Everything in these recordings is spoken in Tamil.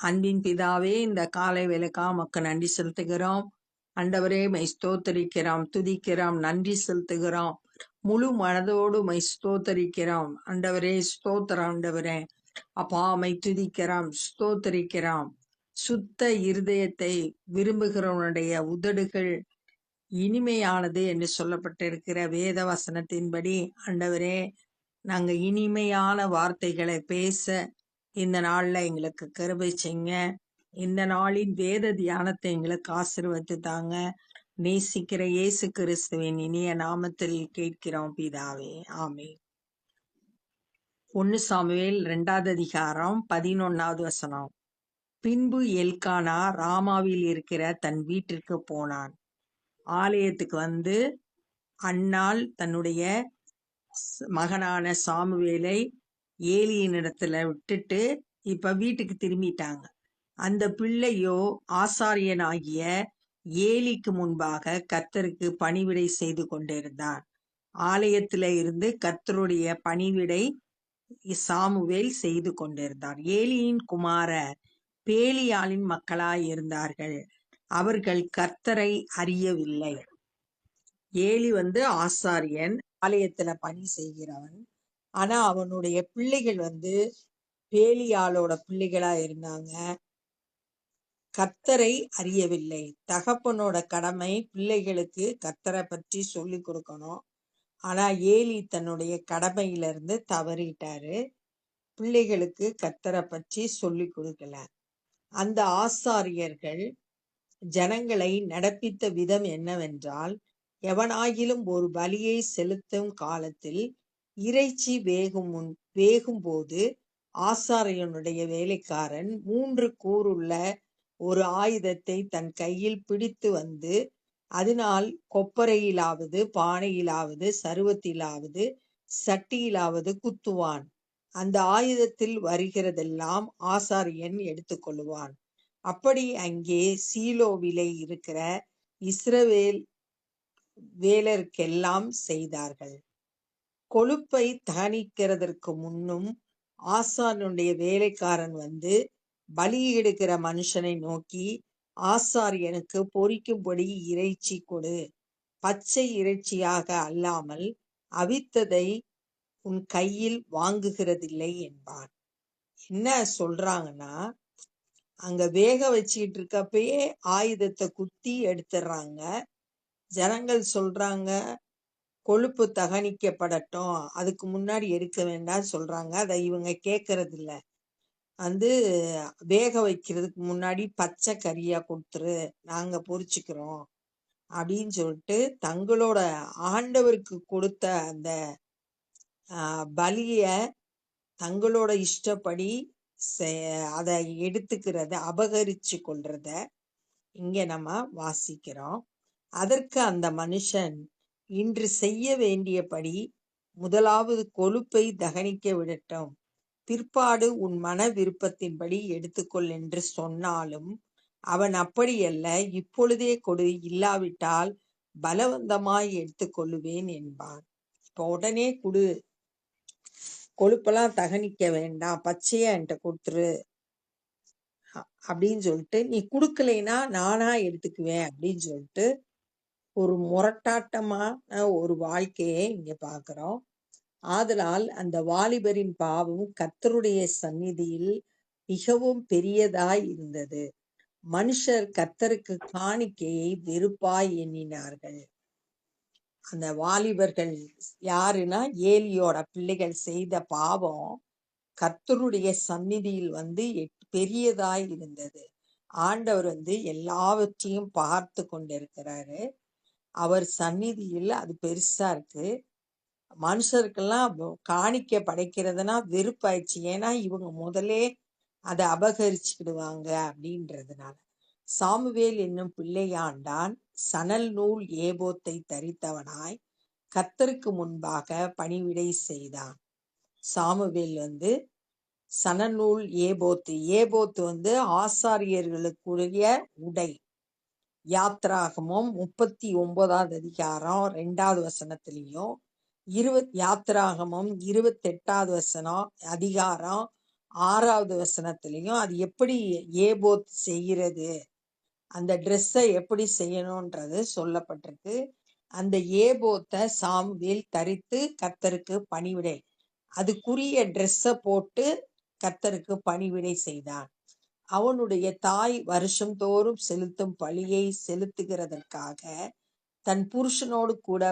அன்பின் பிதாவே, இந்த காலை வேலைக்கா உமக்கு நன்றி செலுத்துகிறோம். ஆண்டவரே, மை ஸ்தோத்தரிக்கிறோம், துதிக்கிறோம், நன்றி செலுத்துகிறோம். முழு மனதோடு மை ஸ்தோத்தரிக்கிறோம். ஆண்டவரே, ஸ்தோத்திரம் ஆண்டவரே. அப்பா, மை துதிக்கிறோம், ஸ்தோத்தரிக்கிறோம். சுத்த இருதயத்தை விரும்புகிறவனுடைய உதடுகள் இனிமையானது என்று சொல்லப்பட்டிருக்கிற வேத வசனத்தின்படி ஆண்டவரே, நாங்க இனிமையான வார்த்தைகளை பேச இந்த நாள்ல எங்களுக்கு கிருபை செய்யுங்க. இந்த நாளின் வேத தியானத்தை எங்களுக்கு ஆசீர்வதித்து தாங்க. நேசிக்கிற இயேசு கிறிஸ்துவின் இனிய நாமத்தில் கேட்கிறோம் பிதாவே, ஆமென். 1 சாமுவேல் 2வது அதிகாரம் 11வது வசனம். பின்பு எல்கானா ராமாவில் இருக்கிற தன் வீட்டிற்கு போனான். ஆலயத்துக்கு வந்து அன்னாள் தன்னுடைய மகனான சாமுவேலை ஏலியின் இடத்துல விட்டுட்டு இப்ப வீட்டுக்கு திரும்பிட்டாங்க. அந்த பிள்ளையோ ஆசாரியனாகிய ஏலிக்கு முன்பாக கர்த்தருக்கு பணிவிடை செய்து கொண்டிருந்தான். ஆலயத்தில இருந்து கர்த்தருடைய பணிவிடை சாமுவேல் செய்து கொண்டிருந்தார். ஏலியின் குமாரர் பேலியாளின் மக்களாய் இருந்தார்கள். அவர்கள் கர்த்தரை அறியவில்லை. ஏலி ஆசாரியன், ஆலயத்துல பணி செய்கிறவன். ஆனா அவனுடைய பிள்ளைகள் பேலியாளோட பிள்ளைகளா இருந்தாங்க. கர்த்தரை அறியவில்லை. தகப்பனோட கடமை பிள்ளைகளுக்கு கர்த்தரை பற்றி சொல்லி கொடுக்கணும். ஆனா ஏலி தன்னுடைய கடமையிலிருந்து தவறிட்டாரு. பிள்ளைகளுக்கு கர்த்தரை பற்றி சொல்லி கொடுக்கல. அந்த ஆசாரியர்கள் ஜனங்களை நடப்பித்த விதம் என்னவென்றால், எவனாகிலும் ஒரு பலியை செலுத்தும் காலத்தில் இறைச்சி வேகும் போது ஆசாரியனுடைய வேலைக்காரன் 3 கூருள்ள ஒரு ஆயுதத்தை தன் கையில் பிடித்து வந்து அதனால் கொப்பரையிலாவது பானையிலாவது சருவத்திலாவது சட்டியிலாவது குத்துவான். அந்த ஆயுதத்தில் வருகிறதெல்லாம் ஆசாரியன் எடுத்துக்கொள்ளுவான். அப்படி அங்கே சீலோவிலே இருக்கிற இஸ்ரவேல் வேலருக்கெல்லாம் செய்தார்கள். கொழுப்பை தகனிக்கிறதற்கு முன்னும் ஆசாரியனுடைய வேலைக்காரன் பலியிடுகிற மனுஷனை நோக்கி, ஆசாரியனுக்கு பொரிக்கும்படி இறைச்சி கொடு, பச்சை இறைச்சியாக அல்லாமல் அவித்ததை உன் கையில் வாங்குகிறதில்லை என்பான். என்ன சொல்றாங்கன்னா, அங்க வேக வச்சுக்கிட்டு இருக்கப்பயே ஆயுதத்தை குத்தி எடுத்துடுறாங்க. ஜனங்கள் சொல்றாங்க, கொழுப்பு தகனிக்கப்படட்டும், அதுக்கு முன்னாடி எடுக்க வேண்டாம் சொல்றாங்க. அதை இவங்க கேட்கறது இல்ல. வேக வைக்கிறதுக்கு முன்னாடி பச்சை கறியா கொடுத்துரு, நாங்க பொரிச்சுக்கிறோம் அப்படின்னு சொல்லிட்டு தங்களோட ஆண்டவருக்கு கொடுத்த அந்த பலிய தங்களோட இஷ்டப்படி அதை எடுத்துக்கிறத அபகரிச்சு கொள்றத இங்க நம்ம வாசிக்கிறோம். அதற்கு அந்த மனுஷன், இன்று செய்ய வேண்டியபடி முதலாவது கொழுப்பை தகனிக்க விடட்டும், பிற்பாடு உன் மன விருப்பத்தின்படி எடுத்துக்கொள் என்று சொன்னாலும் அவன் அப்படியல்ல, இப்பொழுதே கொடு, இல்லாவிட்டால் பலவந்தமாய் எடுத்துக்கொள்ளுவேன் என்பான். இப்ப உடனே கொடு, கொழுப்பெல்லாம் தகனிக்க வேண்டாம், பச்சையா என்கிட்ட கொடுத்துரு அப்படின்னு சொல்லிட்டு, நீ கொடுக்கலைன்னா நானா எடுத்துக்குவேன் அப்படின்னு சொல்லிட்டு ஒரு முரட்டாட்டமான ஒரு வாழ்க்கையை இங்க பாக்குறோம். ஆதலால் அந்த வாலிபரின் பாவம் கர்த்தருடைய சந்நிதியில் மிகவும் பெரியதாய் இருந்தது. மனுஷர் கர்த்தருக்கு காணிக்கையை வெறுப்பாய் எண்ணினார்கள். அந்த வாலிபர்கள் யாருன்னா, ஏலியோட பிள்ளைகள் செய்த பாவம் கர்த்தருடைய சந்நிதியில் பெரியதாய் இருந்தது. ஆண்டவர் எல்லாவற்றையும் பார்த்து கொண்டிருக்கிறாரு. அவர் சந்நிதியில் அது பெருசா இருக்கு. மனுஷருக்கெல்லாம் காணிக்கை படைக்கிறதுனா வெறுப்பாயிடுச்சு. ஏன்னா இவங்க முதலே அதை அபகரிச்சுக்கிடுவாங்க அப்படின்றதுனால. சாமுவேல் என்னும் பிள்ளையாண்டான் சணல் நூல் ஏபோத்தை தரித்தவனாய் கர்த்தருக்கு முன்பாக பணிவிடை செய்தான். சாமுவேல் சணநூல் ஏபோத்து ஆசாரியர்களுக்குரிய உடை. யாத்ராகமம் 39வது அதிகாரம் 2வது வசனத்திலையும், யாத்ராகமம் 28வது அதிகாரம் 6வது வசனத்திலையும் அது எப்படி ஏபோத் செய்கிறது, அந்த ட்ரெஸ்ஸை எப்படி செய்யணும்ன்றது சொல்லப்பட்டிருக்கு. அந்த ஏபோத்தை சாமுவேல் தரித்து கர்த்தருக்கு பணிவிடை, அதுக்குரிய ட்ரெஸ்ஸை போட்டு கர்த்தருக்கு பணிவிடை செய்தான். அவனுடைய தாய் வருஷந்தோறும் செலுத்தும் பலியை செலுத்துகிறதற்காக தன் புருஷனோடு கூட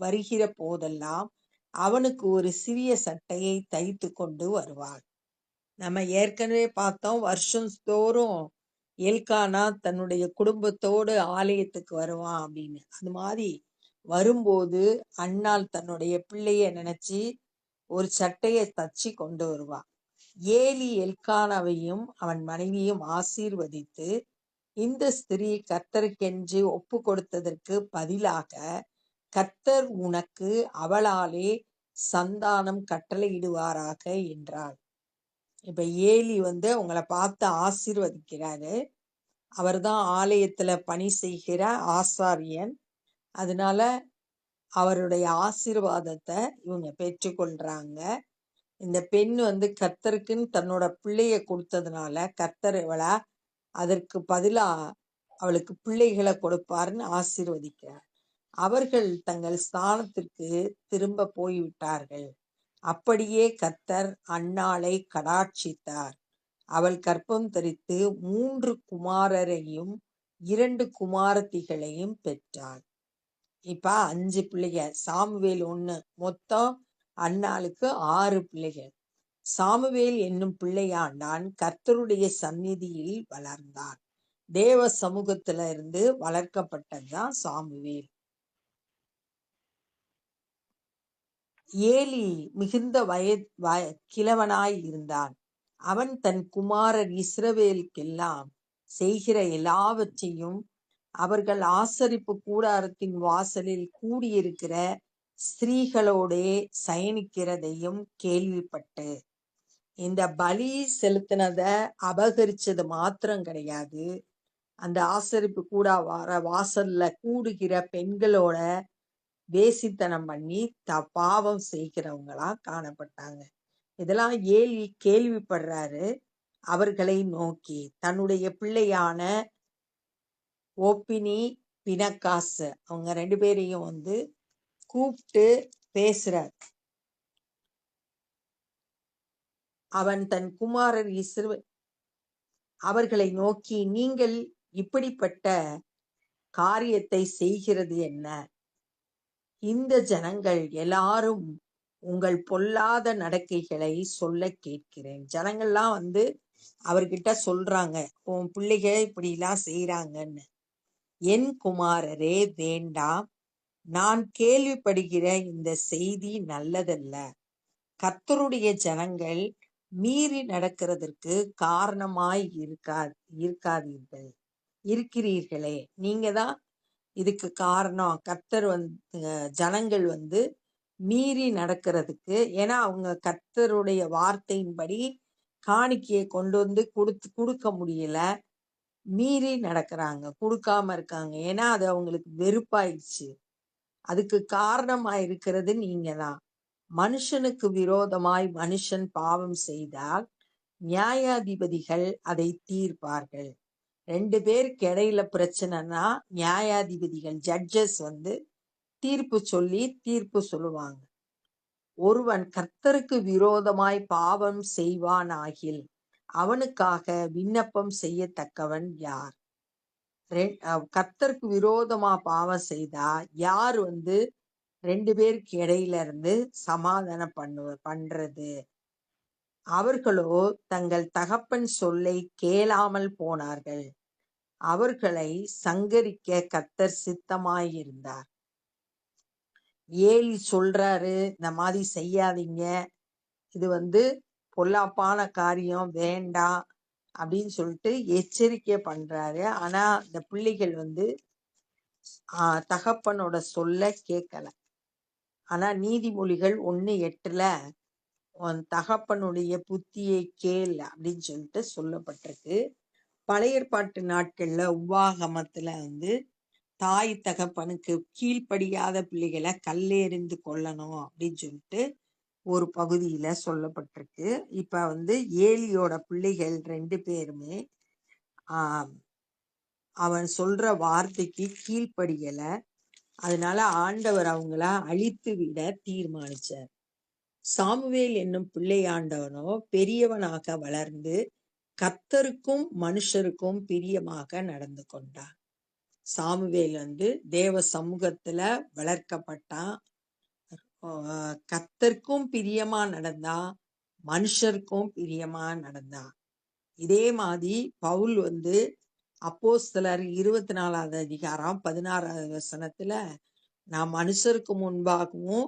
வருகிற போதெல்லாம் அவனுக்கு ஒரு சிறிய சட்டையை தைத்து கொண்டு வருவாள். நம்ம ஏற்கனவே பார்த்தோம், வருஷந்தோறும் எல்கானா தன்னுடைய குடும்பத்தோடு ஆலயத்துக்கு வருவான் அப்படின்னு. அது மாதிரி வரும்போது அன்னாள் தன்னுடைய பிள்ளைய நினைச்சு ஒரு சட்டையை தச்சு கொண்டு வருவான். ஏலி எல்கானாவையும் அவன் மனைவியும் ஆசீர்வதித்து, இந்த ஸ்திரீ கர்த்தருக்கென்று ஒப்பு கொடுத்ததற்கு பதிலாக கர்த்தர் உனக்கு அவளாலே சந்தானம் கட்டளையிடுவாராக என்றாள். இப்ப ஏலி உங்களை பார்த்து ஆசீர்வதிக்கிறாரு. அவர்தான் ஆலயத்துல பணி செய்கிற ஆசாரியன். அதனால அவருடைய ஆசீர்வாதத்தை இவங்க பெற்றுக்கொள்றாங்க. இந்த பெண் கர்த்தருக்குன்னு தன்னோட பிள்ளைய கொடுத்ததுனால கர்த்தர் இவளை அதற்கு பதிலா அவளுக்கு பிள்ளைகளை கொடுப்பாருன்னு ஆசீர்வதிக்கிறார். அவர்கள் தங்கள் ஸ்தானத்திற்கு திரும்ப போய்விட்டார்கள். அப்படியே கர்த்தர் அன்னாளை கடாட்சித்தார். அவள் கர்ப்பம் தரித்து 3 குமாரரையும் 2 குமாரத்திகளையும் பெற்றாள். இப்ப 5 பிள்ளைகள், சாமுவேல் 1, மொத்தம் அன்னாளுக்கு 6 பிள்ளைகள். சாமுவேல் என்னும் பிள்ளையாண்டான் கர்த்தருடைய சந்நிதியில் வளர்ந்தான். தேவ சமூகத்துல இருந்து வளர்க்கப்பட்டதுதான் சாமுவேல். ஏலி மிகுந்த கிழவனாய் இருந்தான். அவன் தன் குமாரர் இஸ்ரவேலுக்கெல்லாம் செய்கிற எல்லாவற்றையும் அவர்கள் ஆசரிப்பு கூடாரத்தின் வாசலில் கூடியிருக்கிற ஸ்திரீகளோடே சயனிக்கிறதையும் கேள்விப்பட்டு, இந்த பலி செலுத்தினத அபகரிச்சது மாத்திரம் கிடையாது, அந்த ஆசரிப்பு வாசல்ல கூடுகிற பெண்களோட வேசித்தனம் பண்ணி பாவம் செய்கிறவங்களா காணப்பட்டாங்க. இதெல்லாம் ஏலி கேள்விப்படுறாரு. அவர்களை நோக்கி தன்னுடைய பிள்ளையான ஓப்பினி பினகாஸ் அவங்க 2 பேரையும் கூப்பிட்டு பேசுறார். அவன் தன் குமாரர் அவர்களை நோக்கி, நீங்கள் இப்படிப்பட்ட காரியத்தை செய்கிறது என்ன? இந்த ஜனங்கள் எல்லாரும் உங்கள் பொல்லாத நடக்கைகளை சொல்ல கேட்கிறேன். ஜனங்கள்லாம் அவர்கிட்ட சொல்றாங்க, உன் பிள்ளைக இப்படி எல்லாம் செய்யறாங்கன்னு. என் குமாரரே வேண்டாம், நான் கேள்விப்படுகிற இந்த செய்தி நல்லதல்ல. கர்த்தருடைய ஜனங்கள் மீறி நடக்கிறதற்கு காரணமாய் இருக்காதீர்கள், இருக்கிறீர்களே. நீங்க தான் இதுக்கு காரணம். கர்த்தர் ஜனங்கள் மீறி நடக்கிறதுக்கு, ஏன்னா அவங்க கர்த்தருடைய வார்த்தையின்படி காணிக்கையை கொண்டு கொடுக்க முடியல, மீறி நடக்கிறாங்க, கொடுக்காம இருக்காங்க. ஏன்னா அது அவங்களுக்கு வெறுப்பாயிடுச்சு. அதுக்கு காரணமா இருக்கிறது நீங்க தான். மனுஷனுக்கு விரோதமாய் மனுஷன் பாவம் செய்தால் நியாயாதிபதிகள் அதை தீர்ப்பார்கள். 2 பேருக்கு இடையில பிரச்சனைனா நியாயாதிபதிகள், ஜட்ஜஸ் தீர்ப்பு சொல்லுவாங்க. ஒருவன் கர்த்தருக்கு விரோதமாய் பாவம் செய்வானாகில் அவனுக்காக விண்ணப்பம் செய்யத்தக்கவன் யார்? கர்த்தருக்கு விரோதமா பாவம் செய்தா யார் 2 பேருக்கு இடையில இருந்து சமாதானம் பண்றது? அவர்களோ தங்கள் தகப்பன் சொல்லை கேளாமல் போனார்கள். அவர்களை சங்கரிக்க கர்த்தர் சித்தமாயிருந்தார். ஏலி சொல்றாரு, இந்த மாதிரி செய்யாதீங்க, இது பொல்லாப்பான காரியம், வேண்டாம் அப்படின்னு சொல்லிட்டு எச்சரிக்கை பண்றாரு. ஆனா இந்த பிள்ளைகள் தகப்பனோட சொல்ல கேட்கல. ஆனா நீதிமொழிகள் 1:8 உன் தகப்பனுடைய புத்தியை கேள் அப்படின்னு சொல்லிட்டு சொல்லப்பட்டிருக்கு. பழைய ஏற்பாட்டு நாட்கள்ல உபாகமத்துல தாய் தகப்பனுக்கு கீழ்ப்படியாத பிள்ளைகளை கல்லெறிந்து கொல்லணும் அப்படின்னு சொல்லிட்டு ஒரு பகுதியில சொல்லப்பட்டிருக்கு. இப்ப ஏலியோட பிள்ளைகள் 2 பேருமே ஆஹ் அவன் சொல்ற வார்த்தைக்கு கீழ்ப்படியல. அதனால ஆண்டவர் அவங்கள அழித்து விட தீர்மானிச்சார். சாமுவேல் என்னும் பிள்ளையாண்டவனோ பெரியவனாக வளர்ந்து கர்த்தருக்கும் மனுஷருக்கும் பிரியமாக நடந்து கொண்டான். சாமுவேல் தேவ சமூகத்துல வளர்க்கப்பட்டான். கர்த்தருக்கும் பிரியமா நடந்தான், மனுஷருக்கும் பிரியமா நடந்தான். இதே மாதிரி பவுல் அப்போஸ்தலர் 24வது அதிகாரம் 16வது வசனத்துல, நான் மனுஷருக்கு முன்பாகவும்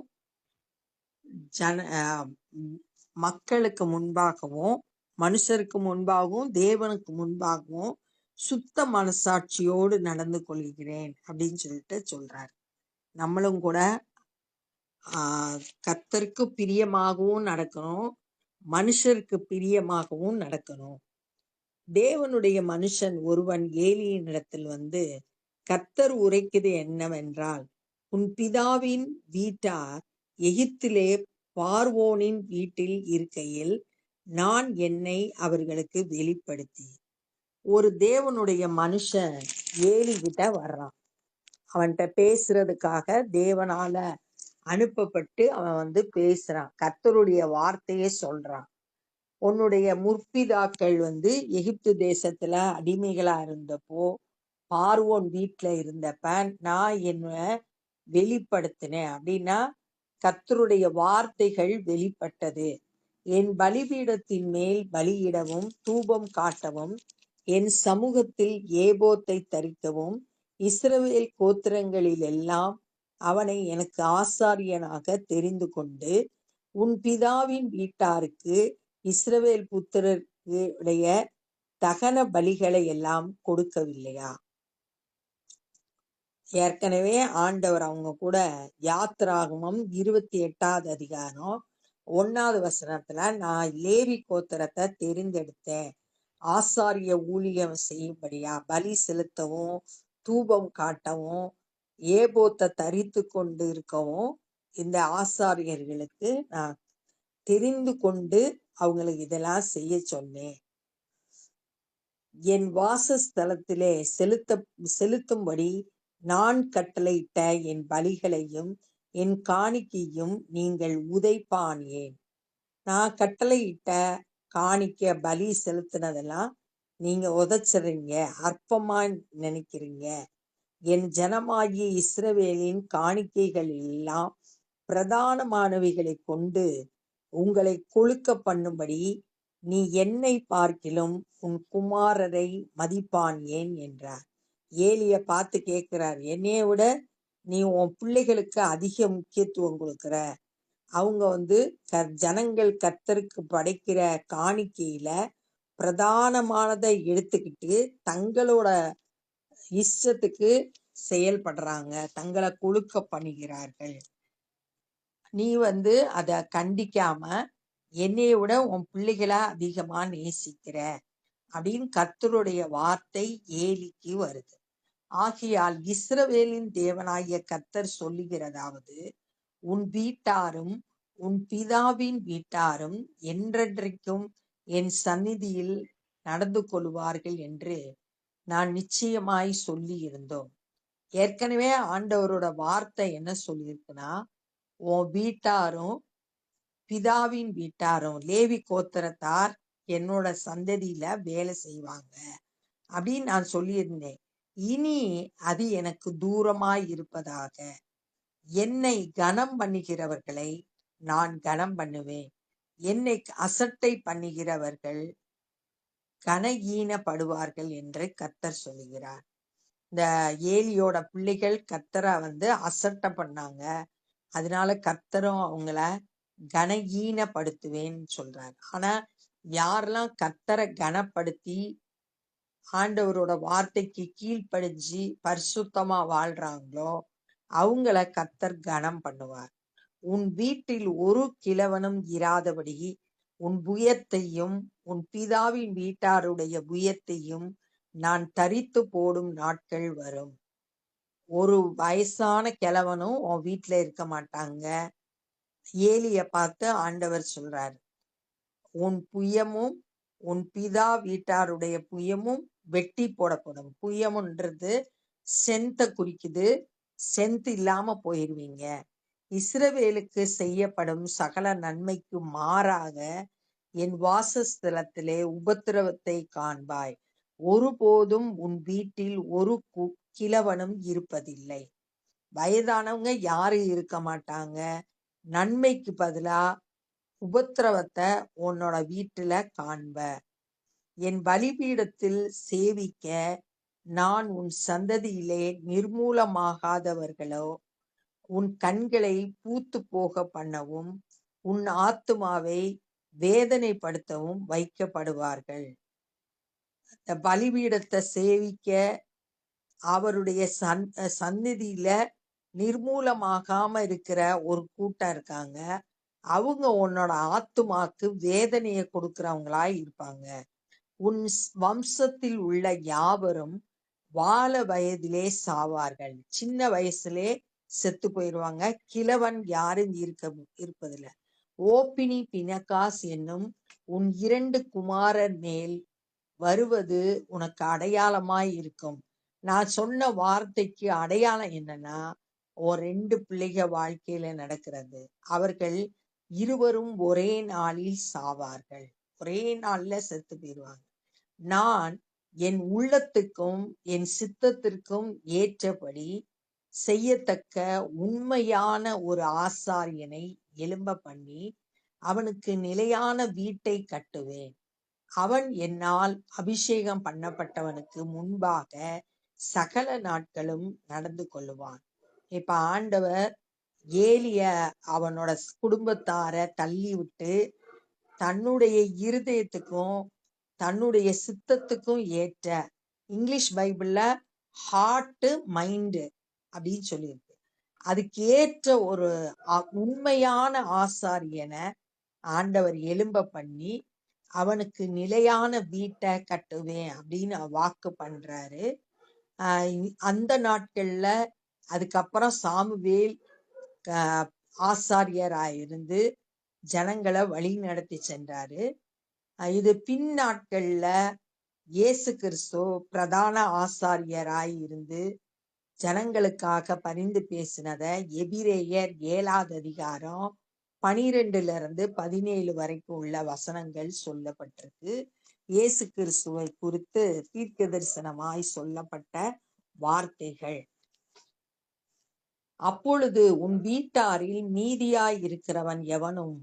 மக்களுக்கு முன்பாகவும் மனுஷருக்கு முன்பாகவும் தேவனுக்கு முன்பாகவும் சுத்த மனசாட்சியோடு நடந்து கொள்கிறேன் அப்படின்னு சொல்லிட்டு சொல்றாரு. நம்மளும் கூட கர்த்தருக்கு பிரியமாகவும் நடக்கணும், மனுஷருக்கு பிரியமாகவும் நடக்கணும். தேவனுடைய மனுஷன் ஒருவன் ஏலியின் இடத்தில் கர்த்தர் உரைக்கிறது என்னவென்றால், உன் பிதாவின் வீட்டார் எகிப்திலே பார்வோனின் வீட்டில் இருக்கையில் நான் என்னை அவர்களுக்கு வெளிப்படுத்தி. ஒரு தேவனுடைய மனுஷன் ஏலி கிட்ட வர்றான். அவன்கிட்ட பேசுறதுக்காக தேவனால அனுப்பப்பட்டு அவன் பேசுறான். கர்த்தருடைய வார்த்தையே சொல்றான். உன்னுடைய முற்பிதாக்கள் எகிப்து தேசத்துல அடிமைகளா இருந்தப்போ, பார்வோன் வீட்டுல இருந்தப்ப நான் என்ன வெளிப்படுத்தினேன் அப்படின்னா, கர்த்தருடைய வார்த்தைகள் வெளிப்பட்டது. என் பலிபீடத்தின் மேல் பலியிடவும் தூபம் காட்டவும் என் சமூகத்தில் ஏபோத்தை தரிக்கவும் இஸ்ரவேல் கோத்திரங்களில் எல்லாம் அவனை எனக்கு ஆசாரியனாக தெரிந்து கொண்டு உன் பிதாவின் வீட்டாருக்கு இஸ்ரவேல் புத்திரருடைய தகன பலிகளை எல்லாம் கொடுக்கவில்லையா? ஏற்கனவே ஆண்டவர் அவங்க கூட யாத்திராகமம் 28வது அதிகாரம் 1வது வசனத்துல, நான் லேவி கோத்திரத்தை தெரிந்தெடுத்தேன் ஆசாரிய ஊழியம் செய்யும்படியா, பலி செலுத்தவும் தூபம் காட்டவும் ஏபோத்தை தரித்து கொண்டு இருக்கவும் இந்த ஆசாரியர்களுக்கு நான் தெரிந்து கொண்டு அவங்களுக்கு இதெல்லாம் செய்ய சொன்னேன். என் வாசஸ்தலத்திலே செலுத்தும்படி நான் கட்டளையிட்ட என் பலிகளையும் என் காணிக்கையும் நீங்கள் உதைப்பான் ஏன்? நான் கட்டளையிட்ட காணிக்க பலி செலுத்தினதெல்லாம் நீங்க உதைச்சிடுறீங்க, அற்பமா நினைக்கிறீங்க. என் ஜனமாகிய இஸ்ரவேலின் காணிக்கைகள் எல்லாம் பிரதானமானவைகளை கொண்டு உங்களை கொழுக்க பண்ணும்படி நீ என்னை பார்க்கிலும் உன் குமாரரை மதிப்பான் ஏன் என்றார். ஏலிய பார்த்து கேட்கிறார், என்னைய விட நீ உன் பிள்ளைகளுக்கு அதிக முக்கியத்துவம் கொடுக்கிற. அவங்க ஜனங்கள் கர்த்தருக்கு படைக்கிற காணிக்கையில பிரதானமானதை எடுத்துக்கிட்டு தங்களோட இஷ்டத்துக்கு செயல்படுறாங்க, தங்களை கொழுக்க பண்ணுகிறார்கள். நீ அத கண்டிக்காம என்னைய விட உன் பிள்ளைகளை அதிகமா நேசிக்கிற அப்படின்னு கர்த்தருடைய வார்த்தை ஏலிக்கு வருது. ஆகையால் இஸ்ரவேலின் தேவனாகிய கர்த்தர் சொல்லுகிறதாவது, உன் வீட்டாரும் உன் பிதாவின் வீட்டாரும் என்றென்றைக்கும் என் சந்நிதியில் நடந்து கொள்வார்கள் என்று நான் நிச்சயமாய் சொல்லி இருந்தோம். ஏற்கனவே ஆண்டவரோட வார்த்தை என்ன சொல்லியிருக்குன்னா, உன் வீட்டாரும் பிதாவின் வீட்டாரும் லேவி கோத்திரத்தார் என்னோட சந்ததியில வேலை செய்வாங்க அப்படின்னு நான் சொல்லியிருந்தேன். இனி அது எனக்கு தூரமாய் இருப்பதாக. என்னை கனம் பண்ணுகிறவர்களை நான் கனம் பண்ணுவேன், என்னை அசட்டை பண்ணுகிறவர்கள் கனஈனப்படுவார்கள் என்று கர்த்தர் சொல்லுகிறார். இந்த ஏலியோட பிள்ளைகள் கர்த்தரை அசட்டை பண்ணாங்க, அதனால கர்த்தரும் அவங்கள கனஈனப்படுத்துவேன்னு சொல்றாரு. ஆனா யாரெல்லாம் கர்த்தரை கனப்படுத்தி ஆண்டவரோட வார்த்தைக்கு கீழ்ப்படிஞ்சு பரிசுத்தமா வாழ்றாங்களோ அவங்கள கர்த்தர் கனம் பண்ணுவார். உன் வீட்டில் ஒரு கிழவனும் இராதபடி உன் புயத்தையும் உன் பிதாவின் வீட்டாருடைய புயத்தையும் நான் தரித்து போடும் நாட்கள் வரும். ஒரு வயசான கிழவனும் உன் வீட்டுல இருக்க மாட்டாங்க, ஏலிய பார்த்து ஆண்டவர் சொல்றாரு, உன் புயமும் உன் பிதா வீட்டாருடைய புயமும் வெட்டி போடப்படும். புயமுன்றது சென்த்தை குறிக்குது. சென்த் இல்லாம போயிருவீங்க. இஸ்ரவேலுக்கு செய்யப்படும் சகல நன்மைக்கு மாறாக என் வாசஸ்தலத்திலே உபத்திரவத்தை காண்பாய். ஒருபோதும் உன் வீட்டில் ஒரு கிழவனும் இருப்பதில்லை. வயதானவங்க யாரும் இருக்க மாட்டாங்க. நன்மைக்கு பதிலா உபத்திரவத்தை உன்னோட வீட்டுல காண்ப. என் பலிபீடத்தில் சேவிக்க நான் உன் சந்ததியிலே நிர்மூலமாகாதவர்களோ உன் கண்களை பூத்து போக பண்ணவும் உன் ஆத்துமாவை வேதனைப்படுத்தவும் வைக்கப்படுவார்கள். இந்த பலிபீடத்தை சேவிக்க அவருடைய சந்நிதியில நிர்மூலமாகாம இருக்கிற ஒரு கூட்டம் இருக்காங்க. அவங்க உன்னோட ஆத்துமாக்கு வேதனையை கொடுக்கிறவங்களா இருப்பாங்க. உன் வம்சத்தில் உள்ள யாவரும் வால வயதிலே சாவார்கள். சின்ன வயசுலே செத்து போயிடுவாங்க. கிழவன் யாரும் இருப்பதில்லை. ஓப்பினி பினகாஸ் என்னும் உன் 2 குமாரர் மேல் வருவது உனக்கு அடையாளமாய் இருக்கும். நான் சொன்ன வார்த்தைக்கு அடையாளம் என்னன்னா, 2 பிள்ளைக வாழ்க்கையில நடக்கிறது. அவர்கள் இருவரும் ஒரே நாளில் சாவார்கள். ஒரே நாள்ல செத்து போயிடுவாங்க. நான் என் உள்ளத்துக்கும் என் சித்தத்திற்கும் ஏற்றபடி செய்யத்தக்க உண்மையான ஒரு ஆசாரியனை எழும்ப பண்ணி அவனுக்கு நிலையான வீட்டை கட்டுவேன். அவன் என்னால் அபிஷேகம் பண்ணப்பட்டவனுக்கு முன்பாக சகல நாட்களும் நடந்து கொள்ளுவான். இப்ப ஆண்டவர் ஏலிய அவனோட குடும்பத்தார தள்ளி விட்டு தன்னுடைய இருதயத்துக்கும் தன்னுடைய சித்தத்துக்கும் ஏற்ற, இங்கிலீஷ் பைபிள்ல ஹார்ட் மைண்டு அப்படின்னு சொல்லியிருக்கு, அதுக்கு ஏற்ற ஒரு உண்மையான ஆசாரியனை ஆண்டவர் எழும்ப பண்ணி அவனுக்கு நிலையான வீட்டை கட்டுவேன் அப்படின்னு வாக்கு பண்றாரு. அந்த நாட்கள்ல அதுக்கப்புறம் சாமுவேல் ஆசாரியராயிருந்து ஜனங்களை வழி நடத்தி சென்றாரு. இது பின் நாட்கள்ல இயேசு கிறிஸ்து பிரதான ஆசாரியராய் இருந்து ஜனங்களுக்காக பரிந்து பேசினத எபிரேயர் 7வது அதிகாரம் 12-17 வரைக்கும் உள்ள வசனங்கள் சொல்லப்பட்டிருக்கு. இயேசு கிறிஸ்துவை குறித்து தீர்க்க தரிசனமாய் சொல்லப்பட்ட வார்த்தைகள். அப்பொழுது உன் வீட்டாரில் மீதியாய் இருக்கிறவன் எவனும்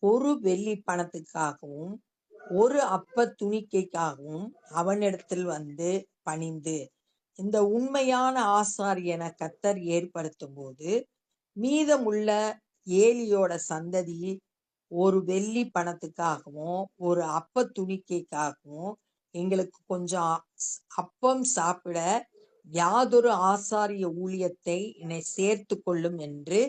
ஒரு வெள்ளி பணத்துக்காகவும் ஒரு அப்ப துணிக்கைக்காகவும் அவனிடத்தில் வந்து பணிந்து, இந்த உண்மையான ஆசாரியனை கர்த்தர் ஏற்படுத்தும் போது மீதமுள்ள ஏலியோட சந்ததி ஒரு வெள்ளி பணத்துக்காகவும் ஒரு அப்ப துணிக்கைக்காகவும் எங்களுக்கு கொஞ்சம் அப்பம் சாப்பிட யாதொரு ஆசாரிய ஊழியத்தை என்னை சேர்த்து கொள்ளும் என்று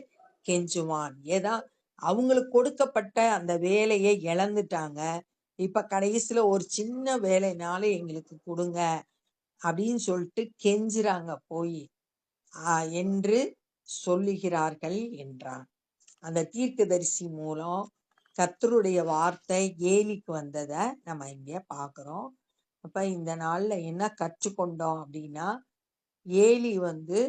கெஞ்சுவான். ஏதா அவங்களுக்கு கொடுக்கப்பட்ட அந்த வேலையை இழந்துட்டாங்க. இப்ப கடைசியில ஒரு சின்ன வேலைனால எங்களுக்கு கொடுங்க அப்படின்னு சொல்லிட்டு கெஞ்சுறாங்க போய் என்று சொல்லுகிறார்கள் என்றான். அந்த தீர்க்கதரிசி மூலம் கர்த்தருடைய வார்த்தை ஏலிக்கு வந்ததை நம்ம இங்க பாக்குறோம். அப்ப இந்த நாள்ல என்ன கற்றுக்கொண்டோம் அப்படின்னா, ஏலி வந்து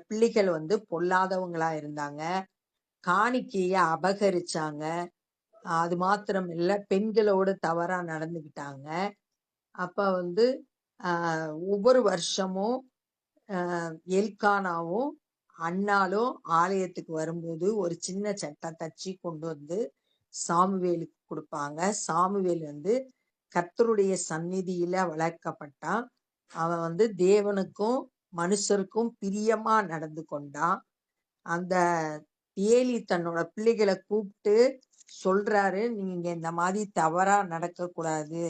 பிள்ளைகள் வந்து பொல்லாதவங்களா இருந்தாங்க. காணிக்கைய அபகரிச்சாங்க. அது மாத்திரம் இல்ல, பெண்களோடு தவறா நடந்துகிட்டாங்க. அப்ப வந்து ஒவ்வொரு வருஷமும் எல்கானாவும் அண்ணாலும் ஆலயத்துக்கு வரும்போது ஒரு சின்ன சட்டை தச்சு கொண்டு வந்து சாமுவேலுக்கு கொடுப்பாங்க. சாமுவேல் வந்து கர்த்தருடைய சந்நிதியில வளர்க்கப்பட்டான். அவன் வந்து தேவனுக்கும் மனுஷருக்கும் பிரியமா நடந்து கொண்டான். அந்த ஏலி தன்னோட பிள்ளைகளை கூப்பிட்டு சொல்றாரு, நீங்க இந்த மாதிரி தவறா நடக்க கூடாது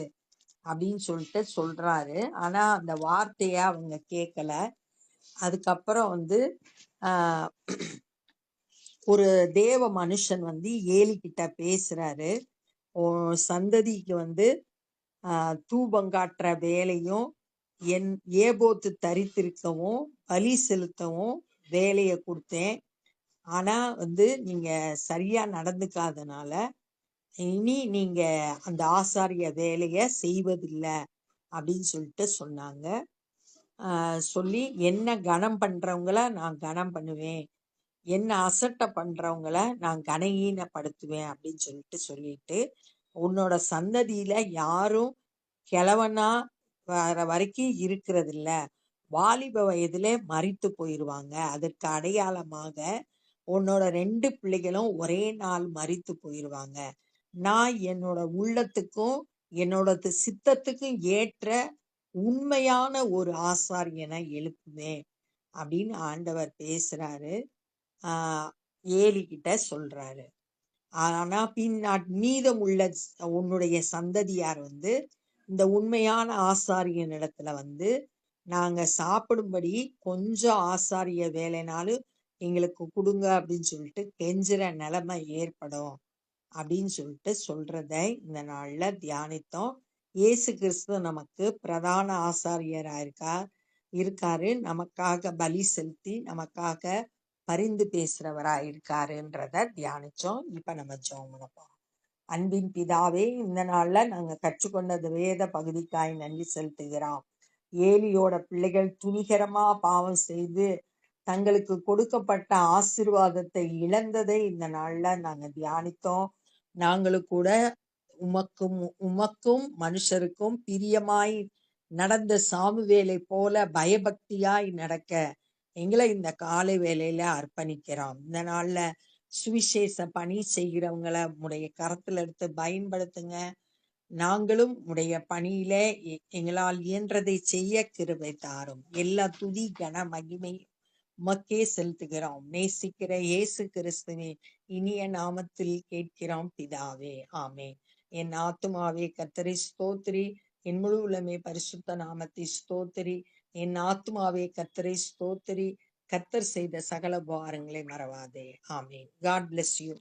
அப்படின்னு சொல்லிட்டு சொல்றாரு. ஆனா அந்த வார்த்தைய அவங்க கேட்கல. அதுக்கப்புறம் வந்து ஒரு தேவ மனுஷன் வந்து ஏலி கிட்ட பேசுறாரு. சந்ததிக்கு வந்து தூபங்காட்டுற வேலையும் ஏபோத்து தரித்திருக்கவும் பலி செலுத்தவும் வேலையை கொடுத்தேன். ஆனா வந்து நீங்க சரியா நடந்துக்காதனால இனி நீங்க அந்த ஆசாரிய வேலைய செய்வதில்ல அப்படின்னு சொல்லிட்டு சொன்னாங்க. சொல்லி என்ன கனம் பண்றவங்கள நான் கனம் பண்ணுவேன், என்ன அசட்டை பண்றவங்கள நான் கனஹீனப்படுத்துவேன் அப்படின்னு சொல்லிட்டு உன்னோட சந்ததியில யாரும் கிழவனா வர வரைக்கும் இருக்கிறது இல்ல, வாலிப வயதிலே மரித்து போயிருவாங்க. அதற்கு அடையாளமாக உன்னோட 2 பிள்ளைகளும் ஒரே நாள் மரித்து போயிருவாங்க. நான் என்னோட உள்ளத்துக்கும் என்னோட சித்தத்துக்கும் ஏற்ற உண்மையான ஒரு ஆசாரியனை எழுப்புவேன் அப்படின்னு ஆண்டவர் பேசுறாரு. ஏலி கிட்ட சொல்றாரு. ஆனா மீதம் உள்ள உன்னுடைய சந்ததியார் வந்து இந்த உண்மையான ஆசாரியனிடத்துல வந்து நாங்க சாப்பிடும்படி கொஞ்சம் ஆசாரிய வேலைனாலும் எங்களுக்கு கொடுங்க அப்படின்னு சொல்லிட்டு கெஞ்சுற நிலைமை ஏற்படும் அப்படின்னு சொல்லிட்டு சொல்றத இந்த நாள்ல தியானித்தோம். இயேசு கிறிஸ்து நமக்கு பிரதான ஆசாரியரா இருக்காரு, நமக்காக பலி செலுத்தி நமக்காக பரிந்து பேசுறவரா இருக்காருன்றத தியானிச்சோம். இப்ப நம்ம ஜெபம் பண்ண போறோம். அன்பின் பிதாவே, இந்த நாள்ல நாங்க கற்றுக்கொண்டது வேத பகுதிக்காய் நன்றி செலுத்துகிறோம். ஏலியோட பிள்ளைகள் துணிகரமா பாவம் செய்து தங்களுக்கு கொடுக்கப்பட்ட ஆசீர்வாதத்தை இழந்ததை இந்த நாள்ல நாங்க தியானித்தோம். நாங்களும் கூட உமக்கும் மனுஷருக்கும் பிரியமாய் நடந்த சாமுவேலை போல பயபக்தியாய் நடக்க எங்களை இந்த காலை வேளையில அர்ப்பணிக்கிறோம். இந்த நாள்ல சுவிசேஷ பணி செய்கிறவங்களை உடைய கரத்துல எடுத்து பயன்படுத்துங்க. நாங்களும் உடைய பணியில எங்களால் இயன்றதை செய்ய கிருபை தாரும். எல்லா துதி கன மகிமை உமக்கே செலுத்துகிறோம். நேசிக்கிற இயேசு கிறிஸ்துவின் இனிய நாமத்தில் கேட்கிறோம் பிதாவே, ஆமென். என் ஆத்துமாவே கர்த்தரை ஸ்தோத்திரி, என் முழு உள்ளமே பரிசுத்த நாமத்தை ஸ்தோத்திரி. என் ஆத்துமாவே கர்த்தரை ஸ்தோத்திரி, கர்த்தர் செய்த சகல உபகாரங்களை மறவாதே. ஆமென். God bless you.